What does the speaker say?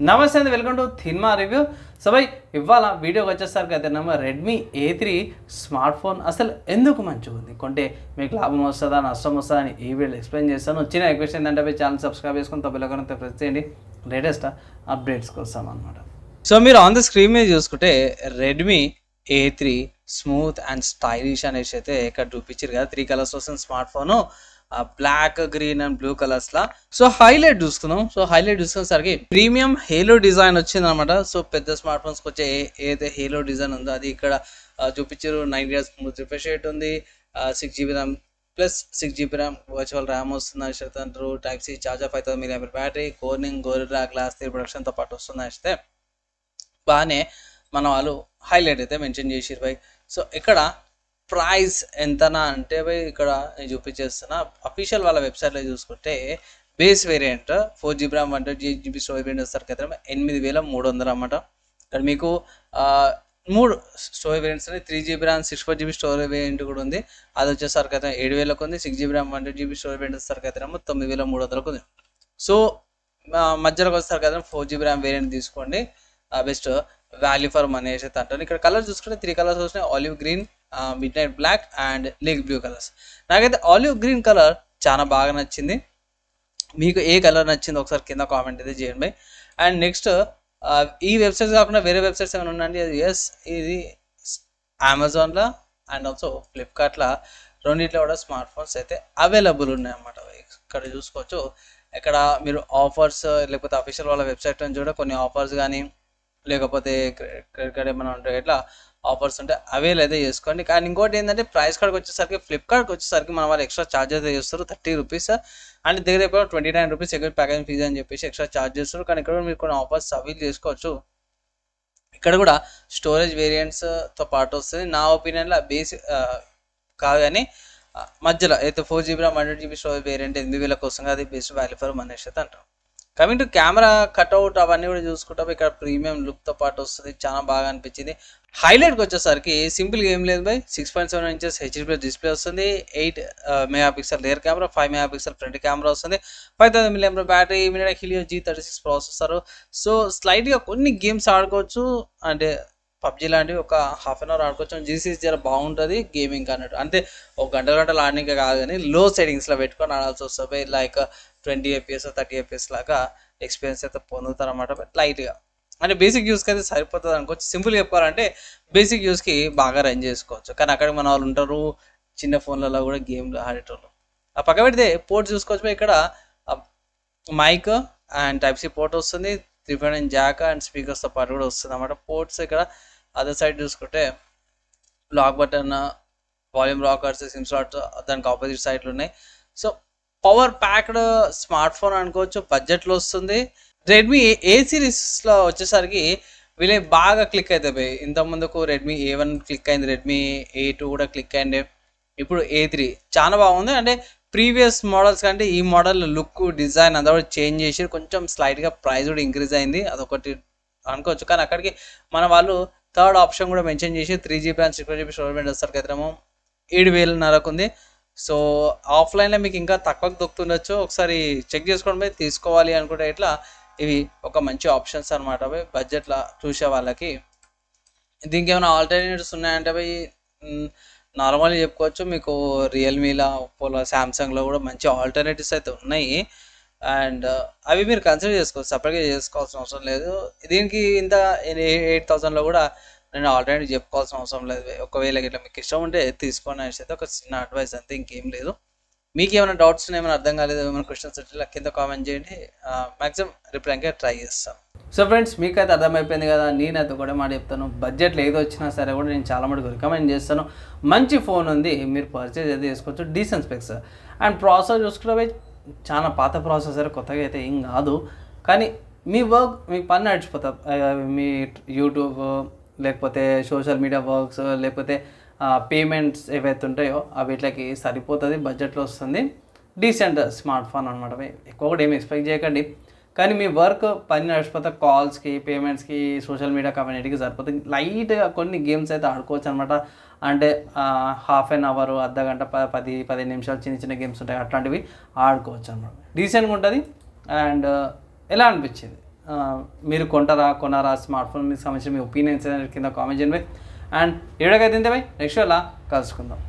నమస్తే అండి, welcome to cinema review. So భయ్ ఇవాళ వీడియోకి వచ్చేసరికి అయితే రెడ్మీ A3 స్మార్ట్ ఫోన్ అసలు ఎందుకు మంచిగా ఉంది, కొంటే మీకు లాభం వస్తుందా నష్టం వస్తుందా అని ఈ వీడియో ఎక్స్ప్లెయిన్ చేస్తాను. వచ్చిన రిక్వెస్ట్ ఏంటంటే పోయి ఛానల్ సబ్స్క్రైబ్ చేసుకుని తప్పకుండా ప్రెస్ చేయండి లేటెస్ట్ అప్డేట్స్ కోసం అనమాట. సో మీరు ఆన్ ద స్క్రీన్ మీద చూసుకుంటే Redmi A3 smooth and stylish అనేసి అయితే ఇక్కడ చూపించారు కదా. 3 కలర్స్ వస్తుంది smart phone, black, green and blue colours లా. సో హైలైట్ చూసుకుందాం. సో హైలైట్ చూసుకునేసరికి ప్రీమియం హేలో డిజైన్ వచ్చింది అనమాట. సో పెద్ద స్మార్ట్ ఫోన్స్కి వచ్చే ఏదైతే హేలో డిజైన్ ఉందో అది ఇక్కడ చూపించారు. 9 ఇయర్స్ స్మూత్ రిఫ్రెష్ రేట్ ఉంది, 6GB RAM plus 6GB RAM virtual RAM వస్తుంది అని చెప్తారు. Type C charger, 5000 mAh battery, Corning Gorilla Glass 3 ప్రొడక్షన్తో పాటు వస్తుంది అయితే బాగానే మన వాళ్ళు హైలైట్ అయితే మెన్షన్ చేసిరు బై. సో ఇక్కడ ప్రైస్ ఎంతనా అంటే బై ఇక్కడ నేను చూపించేస్తున్నా. అఫీషియల్ వాళ్ళ వెబ్సైట్లో చూసుకుంటే base variant 4GB RAM 128GB storage variant వస్తారు కదా 8300 అన్నమాట. ఇక్కడ మీకు 3 స్టోరేజ్ వేరియంట్స్ ఉన్నాయి. 3GB RAM 64GB storage variant కూడా ఉంది, అది వచ్చేసరికి అయితే 7000కు ఉంది. 6GB RAM 128GB storage variant వస్తారు కదా 9300కు ఉంది. సో మధ్యలోకి వస్తారు కదా 4GB ర్యామ్ వేరియంట్ తీసుకోండి, బెస్ట్ వాల్యూ ఫర్ మనీ అయితే అంటాను. ఇక్కడ కలర్ చూసుకుంటే 3 కలర్స్ వస్తున్నాయి, olive green, midnight black and league blue colours. నాకైతే ఆలివ్ గ్రీన్ కలర్ చాలా బాగా నచ్చింది. మీకు ఏ కలర్ నచ్చిందో ఒకసారి కింద కామెంట్ అయితే చేయండి బై. అండ్ నెక్స్ట్ ఈ వెబ్సైట్స్ కాకుండా వేరే వెబ్సైట్స్ ఏమైనా ఉన్నాయండి? ఎస్, ఇది అమెజాన్లో అండ్ ఆల్సో ఫ్లిప్కార్ట్లో రెండిట్లో కూడా స్మార్ట్ ఫోన్స్ అయితే అవైలబుల్ ఉన్నాయన్నమాట. ఇక్కడ చూసుకోవచ్చు. ఇక్కడ మీరు ఆఫర్స్ లేకపోతే అఫీషియల్ వాళ్ళ వెబ్సైట్ నుంచి కూడా కొన్ని ఆఫర్స్ కానీ లేకపోతే క్రెడిట్ ఏమైనా ఉంటాయి, ఇట్లా ఆఫర్స్ ఉంటే అవైల్ అయితే చేసుకోండి. కానీ ఇంకోటి ఏంటంటే ప్రైస్ కార్డ్కి వచ్చేసరికి ఫ్లిప్కార్ట్కి వచ్చేసరికి మన వాళ్ళు ఎక్స్ట్రా ఛార్జ్ అయితే చేస్తారు 30 రూపీస్ అండ్ దగ్గర 29 రూపీస్ ఎక్కడ ప్యాకేజింగ్ ఫీజు అని చెప్పేసి ఎక్స్ట్రా ఛార్జ్ చేస్తారు. కానీ ఇక్కడ మీరు కొన్ని ఆఫర్స్ అవైల్ చేసుకోవచ్చు. ఇక్కడ కూడా స్టోరేజ్ వేరియంట్స్తో పాటు వస్తుంది. నా ఒపీనియన్లో బేసిక్ కాదు కానీ మధ్యలో అయితే 4GB RAM 128GB storage variant 8000 కోసం అది బెస్ట్ వాల్యూ ఫర్ మనీ అయితే అంటాం. కమింగ్ టు కెమెరా కట్అవుట్ అవన్నీ కూడా చూసుకుంటాం. ఇక్కడ ప్రీమియం లుక్తో పాటు వస్తుంది, చాలా బాగా అనిపించింది. హైలైట్కి వచ్చేసరికి సింపుల్గా ఏం లేదు బై. 6.7 inches HD+ డిస్ప్లే వస్తుంది, 8 MP rear camera, 5 MP front camera వస్తుంది, 5000 mAh battery, Helio G36 processor. So స్లైట్గా కొన్ని గేమ్స్ ఆడుకోవచ్చు, అంటే పబ్జీ లాంటివి ఒక హాఫ్ అన్ అవర్ ఆడుకోవచ్చు. జీసీసీ చాలా బాగుంటుంది గేమింగ్ అన్నట్టు, అంటే ఒక గంటలు ఆడడానికి కాదు కానీ లో సెట్టింగ్స్లో పెట్టుకొని ఆడాల్సి వస్తుంది. లైక్ 20 FPS 30 FPS లాగా ఎక్స్పీరియన్స్ అయితే పొందుతారు అన్నమాట లైట్గా. అంటే బేసిక్ యూస్కి అయితే సరిపోతుంది అనుకోవచ్చు. సింపుల్గా చెప్పాలంటే బేసిక్ యూస్కి బాగా రన్ చేసుకోవచ్చు. కానీ అక్కడ మన వాళ్ళు ఉంటారు చిన్న ఫోన్లలో కూడా గేమ్లు ఆడేటోళ్ళు. ఆ పక్క పెడితే పోర్ట్ చూసుకోవచ్చు. ఇక్కడ mic and type C port వస్తుంది, 3.9 జాక్ అండ్ స్పీకర్స్తో పాటు కూడా వస్తుంది అన్నమాట. పోర్ట్స్ ఇక్కడ అదర్ సైడ్ చూసుకుంటే lock button, volume rockers, SIM slot దానికి ఆపోజిట్ సైడ్లు ఉన్నాయి. So power packed smart phone అనుకోవచ్చు, బడ్జెట్లో వస్తుంది. రెడ్మీ ఏ సిరీస్లో వచ్చేసరికి వీళ్ళే బాగా క్లిక్ అవుతాయి. ఇంతకుముందుకు రెడ్మీ A1 క్లిక్ అయింది, రెడ్మీ A2 కూడా క్లిక్ అయింది, ఇప్పుడు A3 చాలా బాగుంది. అంటే ప్రీవియస్ మోడల్స్ కంటే ఈ మోడల్ లుక్ డిజైన్ అంతా కూడా చేంజ్ చేసి కొంచెం స్లైట్గా ప్రైస్ కూడా ఇంక్రీజ్ అయింది, అదొకటి అనుకోవచ్చు. కానీ అక్కడికి మన వాళ్ళు థర్డ్ ఆప్షన్ కూడా మెన్షన్ చేసి 3GB ర్యామ్ 64GB స్టోరేజ్ వస్తారు కదా 7000 ఉంది. సో ఆఫ్లైన్లో మీకు ఇంకా తక్కువకు దొరుకుతుండొచ్చు, ఒకసారి చెక్ చేసుకోవడం పోయి తీసుకోవాలి అనుకుంటే ఇట్లా ఇవి ఒక మంచి ఆప్షన్స్ అనమాట పోయి బడ్జెట్లో చూసే వాళ్ళకి. దీనికి ఏమైనా ఆల్టర్నేటివ్స్ ఉన్నాయంటే పోయి నార్మల్గా చెప్పుకోవచ్చు. మీకు రియల్మీలో, ఒప్పోలో, శాంసంగ్లో కూడా మంచి ఆల్టర్నేటివ్స్ అయితే ఉన్నాయి. అండ్ అవి మీరు కన్సిడర్ చేసుకోవచ్చు, సపరేట్గా చేసుకోవాల్సిన అవసరం లేదు. దీనికి ఇంత 8000లో కూడా నేను ఆల్టర్నేటివ్ చెప్పుకోవాల్సిన అవసరం లేదు. ఒకవేళ ఇట్లా మీకు ఇష్టం ఉంటే తీసుకొని అయితే ఒక చిన్న అడ్వైస్ అంతే, ఇంకేం లేదు. మీకు ఏమైనా డౌట్స్ ఏమైనా అర్థం కాలేదు, ఏమైనా క్వశ్చన్స్ ఉంటే కింద కామెంట్ చేయండి, మ్యాక్సిమం రిప్లైగా ట్రై చేస్తాను. సో ఫ్రెండ్స్ మీకైతే అర్థమైపోయింది కదా. నేనైతే కూడా మాట చెప్తాను, బడ్జెట్లో ఏదో వచ్చినా సరే కూడా నేను చాలా మటుకు రికమెండ్ చేస్తాను. మంచి ఫోన్ ఉంది, మీరు పర్చేజ్ అయితే చేసుకోవచ్చు, డీసెంట్ స్పెక్స్. అండ్ ప్రాసెసర్ చూసుకుంటే చాలా పాత ప్రాసెసర్, కొత్తగా అయితే ఏం కాదు. కానీ మీ వర్క్ మీ పని నడిచిపోతుంది, మీ యూట్యూబ్ లేకపోతే సోషల్ మీడియా వర్క్స్ లేకపోతే పేమెంట్స్ ఏవైతే ఉంటాయో వీటికి సరిపోతుంది, బడ్జెట్లో వస్తుంది. డీసెంట్ స్మార్ట్ ఫోన్ అనమాట. ఎక్కువ కూడా ఏమి ఎక్స్పెక్ట్ చేయకండి, కానీ మీ వర్క్ పని నడిచిపోతే కాల్స్కి, పేమెంట్స్కి, సోషల్ మీడియా కమ్యూనిటీకి సరిపోతుంది. లైట్గా కొన్ని గేమ్స్ అయితే ఆడుకోవచ్చు అనమాట. అంటే హాఫ్ అన్ అవర్, అర్ధగంట, 10-15 నిమిషాలు చిన్న చిన్న గేమ్స్ ఉంటాయి, అట్లాంటివి ఆడుకోవచ్చు అనమాట. డీసెంట్గా ఉంటుంది. అండ్ ఎలా అనిపించింది మీరు కొనారా స్మార్ట్ ఫోన్ మీకు సంబంధించిన మీ ఒపీనియన్స్ కింద కామెంట్ చేయండి. అండ్ ఈ వీడియోకి అయితే బై నెక్స్ట్ అలా కలుసుకుందాం.